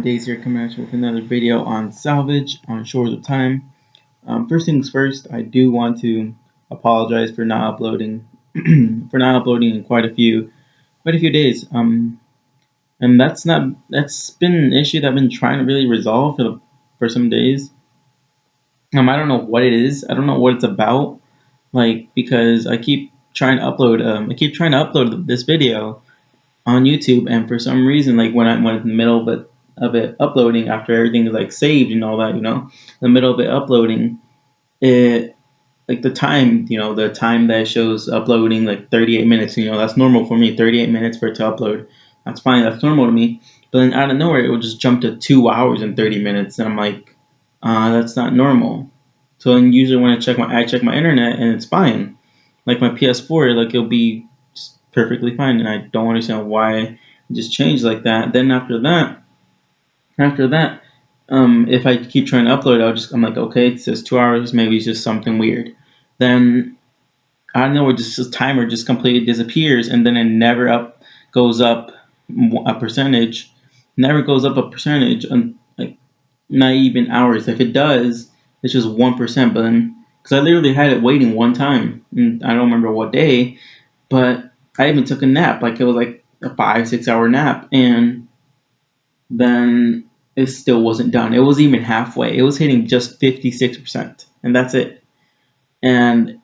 Days here, coming at you with another video on salvage on Shores of Time. First things first, I do want to apologize for not uploading in quite a few days. And that's been an issue that I've been trying to really resolve for some days. I don't know what it is. I don't know what it's about. Because I keep trying to upload. This video on YouTube, and for some reason, when I'm in the middle of it uploading, after everything is saved and all that, in the middle of it uploading, it the time that it shows uploading 38 minutes. That's normal for me. 38 minutes for it to upload. That's fine. That's normal to me. But then out of nowhere, it will just jump to 2 hours and 30 minutes, and I'm like, that's not normal. So then usually when I check my internet, and it's fine. Like my PS4, it'll be just perfectly fine, and I don't understand why it just changed like that. Then after that, if I keep trying to upload, I'm like, okay, it says 2 hours, maybe it's just something weird. Then I don't know, just the timer just completely disappears, and then it never goes up a percentage, never goes up a percentage, and not even hours. If it does, it's just 1%. But then, because I literally had it waiting one time, and I don't remember what day, but I even took a nap. It was a 5-6 hour nap, and then it still wasn't done. It wasn't even halfway. It was hitting just 56%, and that's it. And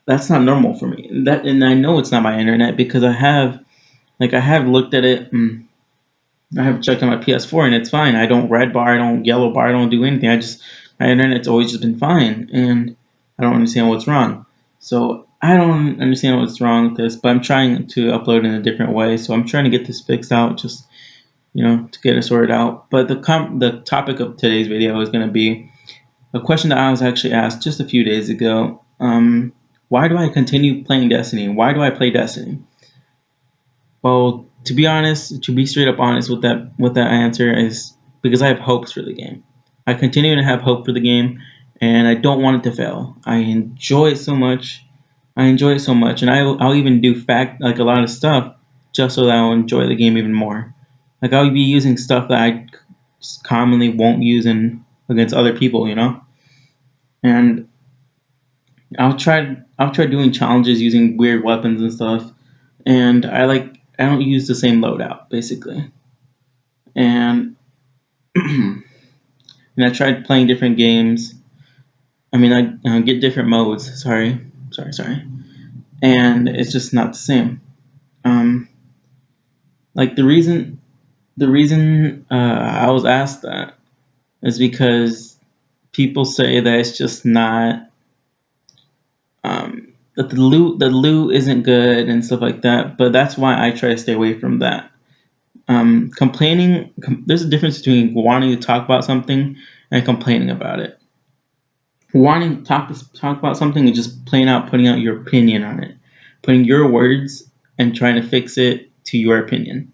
that's not normal for me. And I know it's not my internet, because I have looked at it. I have checked on my PS4, and it's fine. I don't red bar, I don't yellow bar, I don't do anything. My internet's always just been fine, and I don't understand what's wrong. So I don't understand what's wrong with this, but I'm trying to upload in a different way. So I'm trying to get this fixed out, just to get it sorted out. But the topic of today's video is going to be a question that I was actually asked just a few days ago. Why do I continue playing Destiny? Why do I play Destiny? Well, to be straight up honest with that answer, is because I have hopes for the game. I continue to have hope for the game, and I don't want it to fail. I enjoy it so much. And I'll even do a lot of stuff just so that I'll enjoy the game even more. I'll be using stuff that I commonly won't use against other people, And I'll try doing challenges using weird weapons and stuff, and I don't use the same loadout basically, and and I tried playing different games. I mean, I get different modes. Sorry, and it's just not the same. Um, the reason I was asked that is because people say that it's just not that the loot isn't good and stuff like that. But that's why I try to stay away from that. There's a difference between wanting to talk about something and complaining about it. Wanting to talk about something is just plain out putting out your opinion on it, putting your words and trying to fix it to your opinion.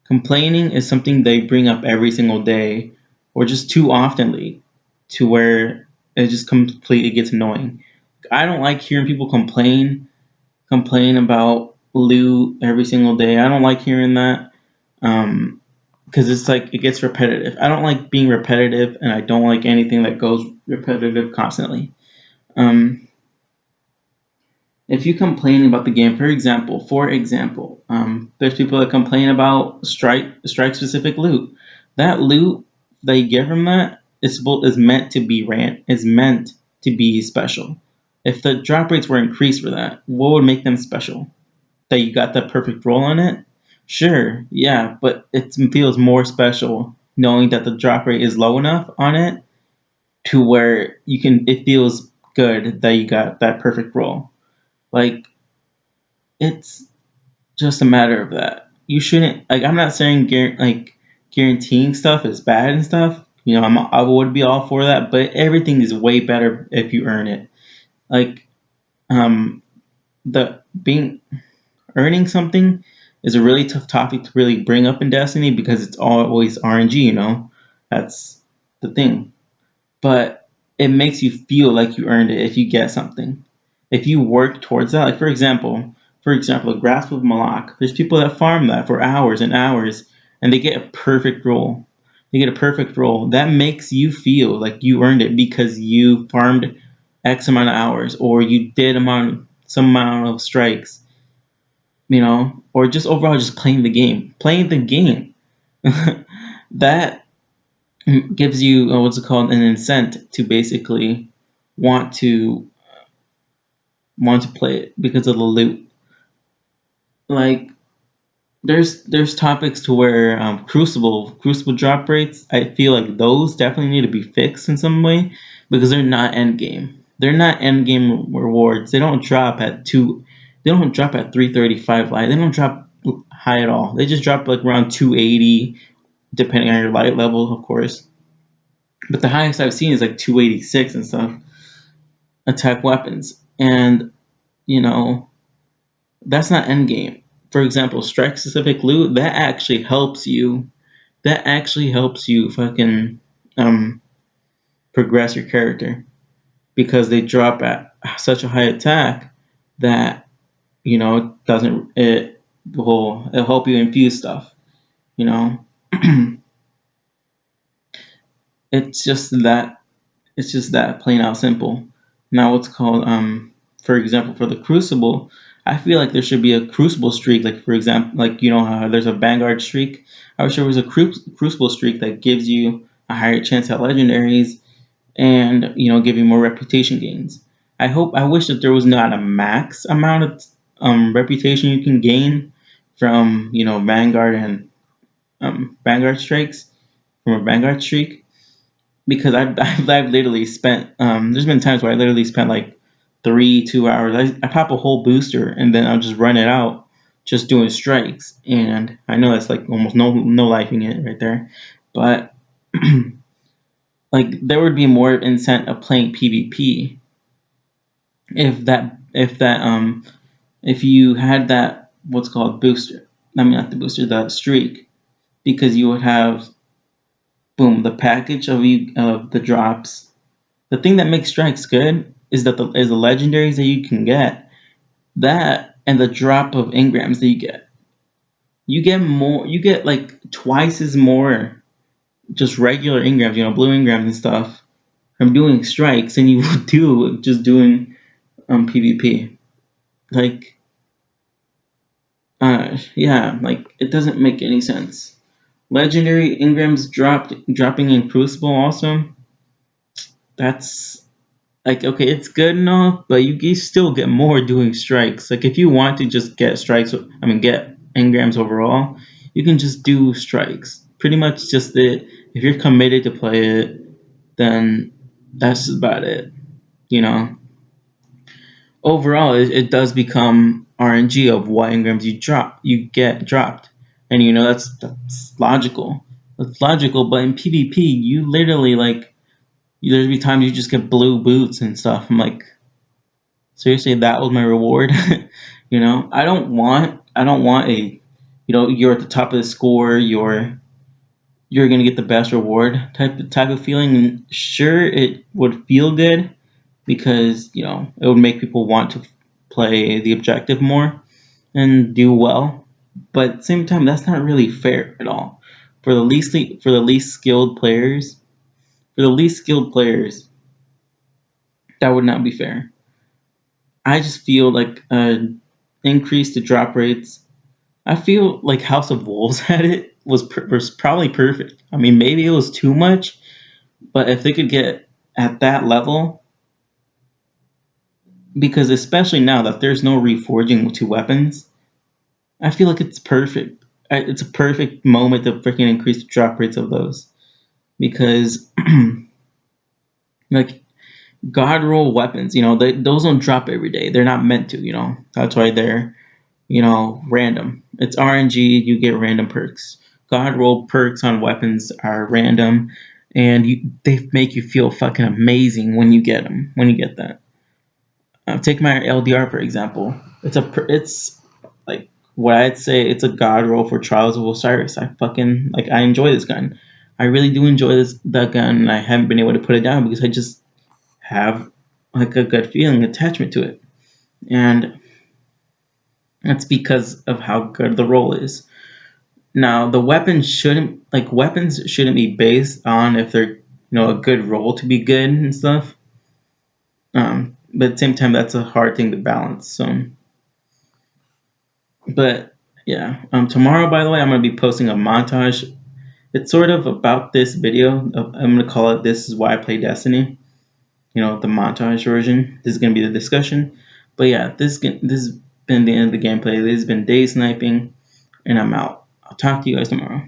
Complaining is something they bring up every single day, or just too oftenly, to where it just completely gets annoying. I don't like hearing people complain about loot every single day. I don't like hearing that. Because it gets repetitive. I don't like being repetitive, and I don't like anything that goes repetitive constantly. Um, if you complain about the game, for example, there's people that complain about strike specific loot. That loot that you get from that is meant to be meant to be special. If the drop rates were increased for that, what would make them special? That you got the perfect roll on it? Sure, yeah, but it feels more special knowing that the drop rate is low enough on it to where it feels good that you got that perfect roll. Like, it's just a matter of that. You shouldn't, I'm not saying guaranteeing stuff is bad and stuff. I would be all for that, but everything is way better if you earn it. Like, um, the being earning something is a really tough topic to really bring up in Destiny, because it's always RNG. That's the thing. But it makes you feel like you earned it if you get something. If you work towards that, for example, a Grasp of Malak. There's people that farm that for hours and hours, and they get a perfect roll. You get a perfect roll. That makes you feel like you earned it because you farmed X amount of hours, or you did some amount of strikes, or just overall just playing the game. Playing the game. That gives you what's it called, an incentive to basically want to want to play it because of the loot. Like there's topics to where Crucible drop rates. I feel like those definitely need to be fixed in some way because they're not end game. They're not end game rewards. They don't drop at two. They don't drop at 335 light. They don't drop high at all. They just drop like around 280, depending on your light level, of course. But the highest I've seen is like 286 and stuff. Attack weapons, and you know that's not end game. For example, strike specific loot that actually helps you fucking um progress your character because they drop at such a high attack that it doesn't it will it'll help you infuse stuff. You know, it's just that it's just that plain out simple. Now, what's called for example, for the Crucible, I feel like there should be a Crucible streak. Like for example, like how there's a Vanguard streak. I wish there was a Crucible streak that gives you a higher chance at legendaries and give you more reputation gains. I wish that there was not a max amount of reputation you can gain from Vanguard and Vanguard strikes from a Vanguard streak because I've literally spent there's been times where I literally spent like 2 hours. I pop a whole booster and then I'll just run it out just doing strikes, and I know that's like almost no lifing it right there, but like there would be more incentive of playing PvP if you had that what's called booster. I mean not the booster, the streak, because you would have boom the package of the drops. The thing that makes strikes good is the legendaries that you can get, that and the drop of engrams that you get. You get like twice as more just regular engrams, blue engrams and stuff from doing strikes than you would do just doing PvP. Like yeah, like it doesn't make any sense. Legendary engrams dropping in Crucible also. That's like okay, it's good enough, but you still get more doing strikes. Like if you want to just get strikes, I mean get engrams overall, you can just do strikes. Pretty much just it. If you're committed to play it, then that's about it. You know. Overall, it does become RNG of what engrams you get dropped, and that's logical. It's logical, but in PvP, you literally like there's be times you just get blue boots and stuff. I'm like, seriously, that was my reward. I don't want a, you're at the top of the score, you're gonna get the best reward type of feeling. And sure, it would feel good because it would make people want to play the objective more and do well. But at the same time, that's not really fair at all. For the least skilled players, for the least skilled players, that would not be fair. I just feel like increase the drop rates. I feel like House of Wolves had it was probably perfect. I mean, maybe it was too much, but if they could get at that level, because especially now that there's no reforging to weapons, I feel like it's perfect. It's a perfect moment to freaking increase the drop rates of those because, like God roll weapons, those don't drop every day. They're not meant to. That's why they're random. It's RNG. You get random perks. God roll perks on weapons are random, and they make you feel fucking amazing when you get them. When you get that, take my LDR for example. It's like what I'd say. It's a God roll for Trials of Osiris. I enjoy this gun. I really do enjoy that gun. And I haven't been able to put it down because I just have like a good feeling attachment to it, and that's because of how good the roll is. Now the weapons shouldn't be based on if they're a good role to be good and stuff. But at the same time, that's a hard thing to balance. So, but yeah. Tomorrow, by the way, I'm gonna be posting a montage. It's sort of about this video. I'm gonna call it "This is why I play Destiny." The montage version. This is gonna be the discussion. But yeah, this has been the end of the gameplay. This has been day sniping, and I'm out. I'll talk to you guys tomorrow.